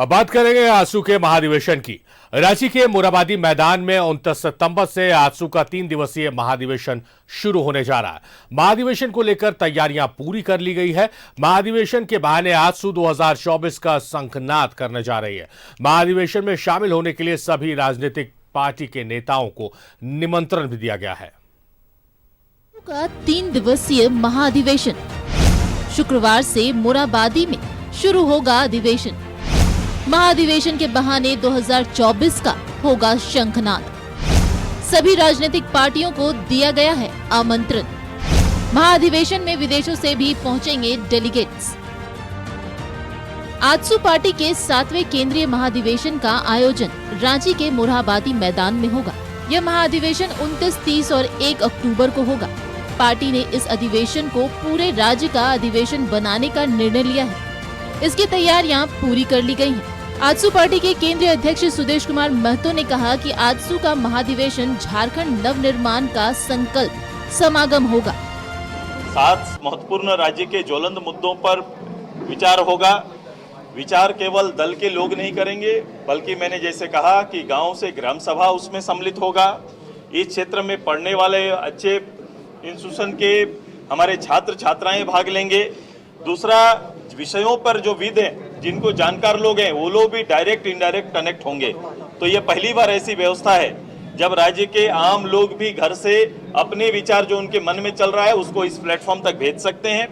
अब बात करेंगे आजसू के महाधिवेशन की। रांची के मोरहाबादी मैदान में 29 सितंबर से आजसू का 3 दिवसीय महाधिवेशन शुरू होने जा रहा है। महाधिवेशन को लेकर तैयारियां पूरी कर ली गई है। महाधिवेशन के बहाने आजसू 2024 का शंखनाद करने जा रही है। महाधिवेशन में शामिल होने के लिए सभी राजनीतिक पार्टी के नेताओं को निमंत्रण भी दिया गया है। का 3 दिवसीय महाधिवेशन शुक्रवार से मोरहाबादी में शुरू होगा अधिवेशन। महाधिवेशन के बहाने 2024 का होगा शंखनाद। सभी राजनीतिक पार्टियों को दिया गया है आमंत्रण। महाधिवेशन में विदेशों से भी पहुंचेंगे डेलीगेट्स। आजसू पार्टी के 7वें केंद्रीय महाधिवेशन का आयोजन रांची के मोरहाबादी मैदान में होगा। यह महाधिवेशन 29, 30 और 1 अक्टूबर को होगा। पार्टी ने इस अधिवेशन को पूरे राज्य का अधिवेशन बनाने का निर्णय लिया है। इसकी तैयारियां पूरी कर ली गई हैं। आजसू पार्टी के केंद्रीय अध्यक्ष सुदेश कुमार महतो ने कहा कि आजसू का महाधिवेशन झारखंड नवनिर्माण का संकल्प समागम होगा। 7 महत्वपूर्ण राज्य के ज्वलंत मुद्दों पर विचार होगा। विचार केवल दल के लोग नहीं करेंगे, बल्कि मैंने जैसे कहा कि गांव से ग्राम सभा उसमें सम्मिलित होगा। इस क्षेत्र में पढ़ने वाले अच्छे इंस्टीट्यूशन के हमारे छात्र छात्राएं भाग लेंगे। दूसरा, विषयों पर जो विद हैं, जिनको जानकार लोग हैं, वो लोग भी डायरेक्ट इनडायरेक्ट कनेक्ट होंगे। तो ये पहली बार ऐसी व्यवस्था है जब राज्य के आम लोग भी घर से अपने विचार जो उनके मन में चल रहा है उसको इस प्लेटफॉर्म तक भेज सकते हैं।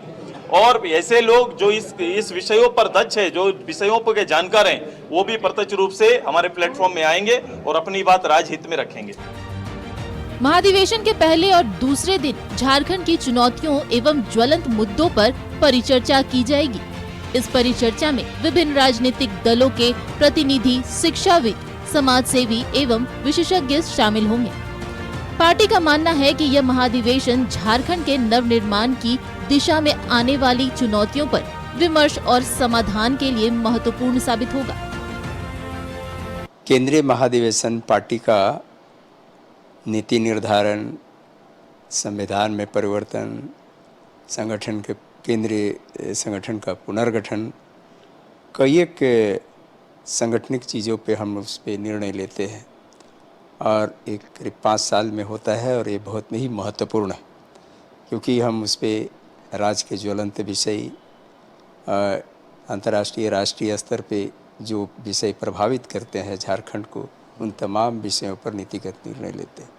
और ऐसे लोग जो इस विषयों पर दक्ष है, जो विषयों पर के जानकार हैं, वो भी प्रत्यक्ष रूप से हमारे प्लेटफॉर्म में आएंगे और अपनी बात राजहित में रखेंगे। महाधिवेशन के पहले और दूसरे दिन झारखंड की चुनौतियों एवं ज्वलंत मुद्दों पर परिचर्चा की जाएगी। इस परिचर्चा में विभिन्न राजनीतिक दलों के प्रतिनिधि, शिक्षाविद, समाजसेवी एवं विशेषज्ञ शामिल होंगे। पार्टी का मानना है कि यह महाधिवेशन झारखंड के नवनिर्माण की दिशा में आने वाली चुनौतियों पर विमर्श और समाधान के लिए महत्वपूर्ण साबित होगा। केंद्रीय महाधिवेशन पार्टी का नीति निर्धारण, संविधान में परिवर्तन, संगठन के केंद्रीय संगठन का पुनर्गठन, कई एक संगठनिक चीज़ों पे हम उस पर निर्णय लेते हैं और एक करीब 5 साल में होता है। और ये बहुत ही महत्वपूर्ण है क्योंकि हम उस पर राज्य के ज्वलंत विषय, अंतर्राष्ट्रीय राष्ट्रीय स्तर पे जो विषय प्रभावित करते हैं झारखंड को, उन तमाम विषयों पर नीतिगत निर्णय लेते हैं।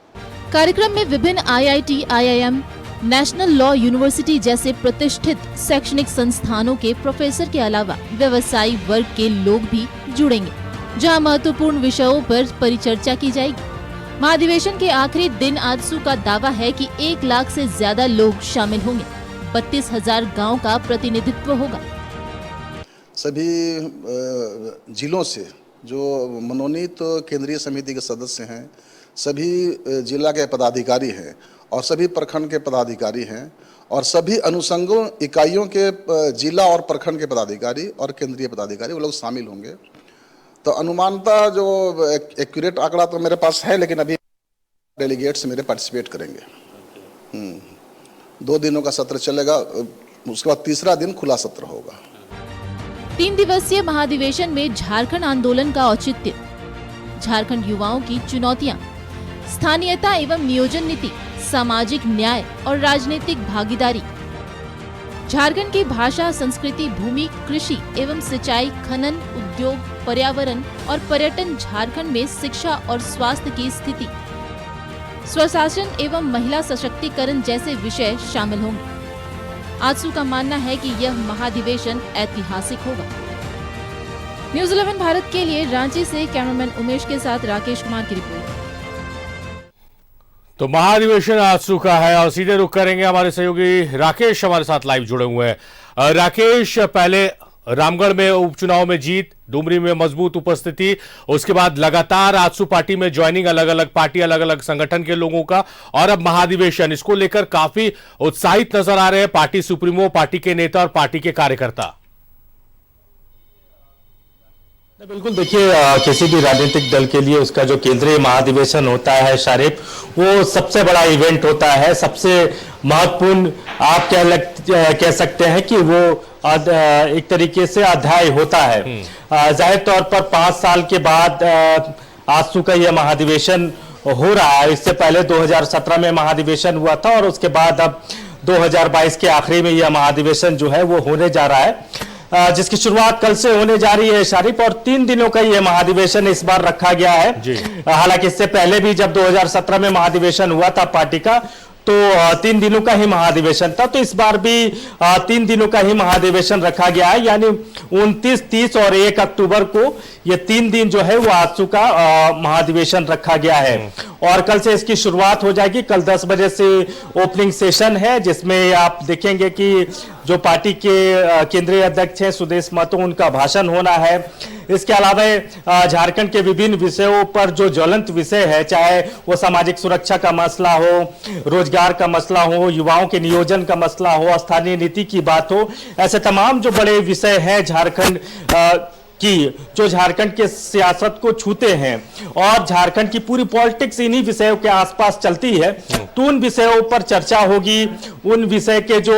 कार्यक्रम में विभिन्न IIT, IIM, national law university जैसे प्रतिष्ठित शैक्षणिक संस्थानों के प्रोफेसर के अलावा व्यवसायी वर्ग के लोग भी जुड़ेंगे, जहां महत्वपूर्ण विषयों पर परिचर्चा की जाएगी। महाधिवेशन के आखिरी दिन आजसू का दावा है कि 1 लाख से ज्यादा लोग शामिल होंगे। 32,000 गाँव का प्रतिनिधित्व होगा। सभी जिलों से जो मनोनीत केंद्रीय समिति के सदस्य हैं, सभी जिला के पदाधिकारी हैं और सभी प्रखंड के पदाधिकारी हैं और सभी अनुषंगों इकाइयों के जिला और प्रखंड के पदाधिकारी और केंद्रीय पदाधिकारी वो लोग शामिल होंगे। तो अनुमानतः जो एक्यूरेट आंकड़ा तो मेरे पास है, लेकिन अभी डेलीगेट्स मेरे पार्टिसिपेट करेंगे। 2 दिनों का सत्र चलेगा, उसके बाद तीसरा दिन खुला सत्र होगा। 3 दिवसीय महाधिवेशन में झारखंड आंदोलन का औचित्य, झारखंड युवाओं की चुनौतियां, स्थानीयता एवं नियोजन नीति, सामाजिक न्याय और राजनीतिक भागीदारी, झारखंड की भाषा, संस्कृति, भूमि, कृषि एवं सिंचाई, खनन, उद्योग, पर्यावरण और पर्यटन, झारखंड में शिक्षा और स्वास्थ्य की स्थिति, स्वशासन एवं महिला सशक्तिकरण जैसे विषय शामिल होंगे। आजसू का मानना है कि यह महाधिवेशन ऐतिहासिक होगा। न्यूज़ 11 भारत के लिए रांची से कैमरामैन उमेश के साथ राकेश कुमार की रिपोर्ट। तो महाधिवेशन आजसू का है और सीधे रुख करेंगे हमारे सहयोगी राकेश हमारे साथ लाइव जुड़े हुए हैं। राकेश, पहले रामगढ़ में उपचुनाव में जीत, डुमरी में मजबूत उपस्थिति, उसके बाद लगातार आजसू पार्टी में ज्वाइनिंग, अलग अलग पार्टी, अलग अलग संगठन के लोगों का, और अब महाधिवेशन, इसको लेकर काफी उत्साहित नजर आ रहे हैं पार्टी सुप्रीमो, पार्टी के नेता और पार्टी के कार्यकर्ता। बिल्कुल, देखिए किसी भी राजनीतिक दल के लिए उसका जो केंद्रीय महाधिवेशन होता है शारिफ, वो सबसे बड़ा इवेंट होता है, सबसे महत्वपूर्ण आप कह सकते हैं कि वो एक तरीके से अध्याय होता है। जाहिर तौर पर 5 साल के बाद आजसू का यह महाधिवेशन हो रहा है। इससे पहले 2017 में महाधिवेशन हुआ था और उसके बाद अब 2022 के आखिरी में यह महाधिवेशन जो है वो होने जा रहा है, जिसकी शुरुआत कल से होने जा रही है शारिफ। और 3 दिनों का यह महाधिवेशन इस बार रखा गया है। हालांकि इससे पहले भी जब 2017 में महाधिवेशन हुआ था पार्टी का, तो 3 दिनों का ही महाधिवेशन था। तो इस बार भी 3 दिनों का ही महाधिवेशन रखा गया है, यानी 29, 30 और 1 अक्टूबर को ये 3 दिन जो है वो आजसू का महाधिवेशन रखा गया है। और कल से इसकी शुरुआत हो जाएगी। कल 10 बजे से ओपनिंग सेशन है, जिसमें आप देखेंगे कि जो पार्टी के केंद्रीय अध्यक्ष हैं सुदेश महतो, उनका भाषण होना है। इसके अलावा झारखंड के विभिन्न विषयों पर जो ज्वलंत विषय है, चाहे वो सामाजिक सुरक्षा का मसला हो, रोजगार का मसला हो, युवाओं के नियोजन का मसला हो, स्थानीय नीति की बात हो, ऐसे तमाम जो बड़े विषय हैं झारखंड की, जो झारखंड के सियासत को छूते हैं और झारखंड की पूरी पॉलिटिक्स इन्हीं विषयों के आसपास चलती है, तो उन विषयों पर चर्चा होगी। उन विषय के जो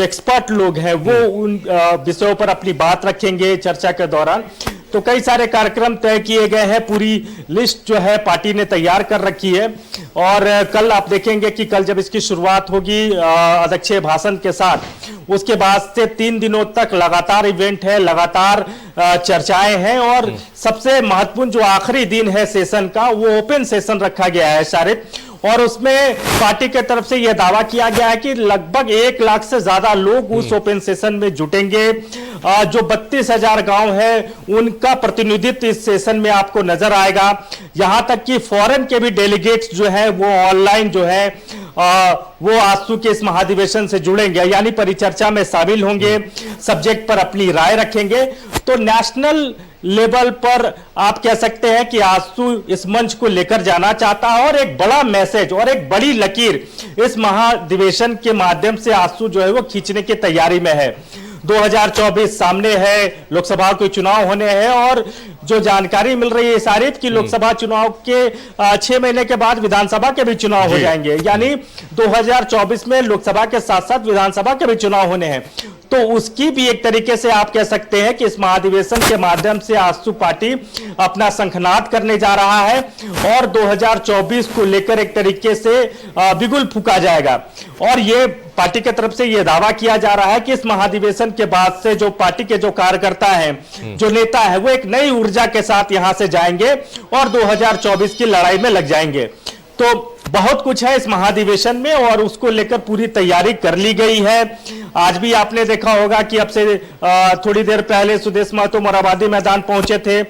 एक्सपर्ट लोग हैं वो उन विषयों पर अपनी बात रखेंगे चर्चा के दौरान। तो कई सारे कार्यक्रम तय किए गए हैं, पूरी लिस्ट जो है पार्टी ने तैयार कर रखी है। और कल आप देखेंगे कि कल जब इसकी शुरुआत होगी अध्यक्षीय भाषण के साथ, उसके बाद से 3 दिनों तक लगातार इवेंट है, लगातार चर्चाएं हैं। और सबसे महत्वपूर्ण जो आखिरी दिन है सेशन का, वो ओपन सेशन रखा गया है शारिफ। और उसमें पार्टी के तरफ से यह दावा किया गया है कि लगभग 1 लाख से ज्यादा लोग उस ओपन सेशन में जुटेंगे। जो 32,000 गांव है उनका प्रतिनिधित्व इस सेशन में आपको नजर आएगा। यहां तक कि फॉरेन के भी डेलीगेट्स जो है वो ऑनलाइन जो है वो आजसू के इस महाधिवेशन से जुड़ेंगे, यानी परिचर्चा में शामिल होंगे, सब्जेक्ट पर अपनी राय रखेंगे। तो नेशनल लेवल पर आप कह सकते हैं कि आजसू इस मंच को लेकर जाना चाहता है और एक बड़ा मैसेज और एक बड़ी लकीर इस महाधिवेशन के माध्यम से आजसू जो है वो खींचने की तैयारी में है। 2024 सामने है, लोकसभा के चुनाव होने हैं और जो जानकारी मिल रही है शारिफ की लोकसभा चुनाव के 6 महीने के बाद विधानसभा के भी चुनाव हो जाएंगे, यानी 2024 में लोकसभा के साथ साथ विधानसभा के भी चुनाव होने हैं। तो उसकी भी एक तरीके से आप कह सकते हैं कि इस महाधिवेशन के माध्यम से आजसू पार्टी अपना शंखनाद करने जा रहा है और 2024 को लेकर एक तरीके से बिगुल फूंका जाएगा। और ये पार्टी की तरफ से यह दावा किया जा रहा है कि इस महाधिवेशन के बाद से जो पार्टी के जो कार्यकर्ता हैं, जो नेता है, वो एक नई ऊर्जा के साथ यहां से जाएंगे और 2024 की लड़ाई में लग जाएंगे। तो बहुत कुछ है इस महाधिवेशन में और उसको लेकर पूरी तैयारी कर ली गई है। आज भी आपने देखा होगा कि अब से थोड़ी देर पहले सुदेश महतो मोरहाबादी मैदान पहुंचे थे।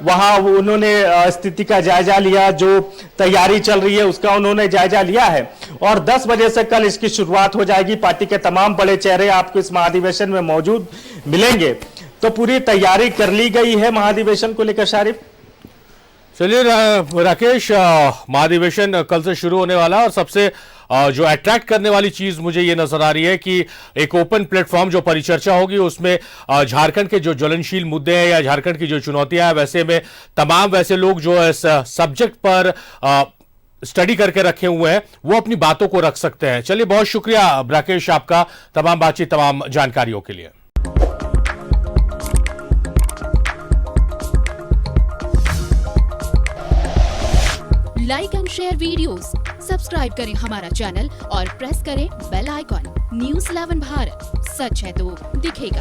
वहां उन्होंने स्थिति का जायजा लिया, जो तैयारी चल रही है उसका उन्होंने जायजा लिया है। और 10 बजे से कल इसकी शुरुआत हो जाएगी। पार्टी के तमाम बड़े चेहरे आपको इस महाधिवेशन में मौजूद मिलेंगे। तो पूरी तैयारी कर ली गई है महाधिवेशन को लेकर शारिफ। चलिए राकेश, महाधिवेशन कल से शुरू होने वाला और सबसे जो अट्रैक्ट करने वाली चीज मुझे ये नजर आ रही है कि एक ओपन प्लेटफॉर्म जो परिचर्चा होगी उसमें झारखंड के जो ज्वलनशील मुद्दे हैं या झारखंड की जो चुनौतियां हैं, वैसे में तमाम वैसे लोग जो इस सब्जेक्ट पर स्टडी करके रखे हुए हैं वो अपनी बातों को रख सकते हैं। चलिए, बहुत शुक्रिया राकेश आपका तमाम बातचीत, तमाम जानकारियों के लिए। Like and share videos, subscribe करें हमारा चैनल और प्रेस करें बेल आइकॉन। न्यूज़ 11 भारत, सच है तो दिखेगा।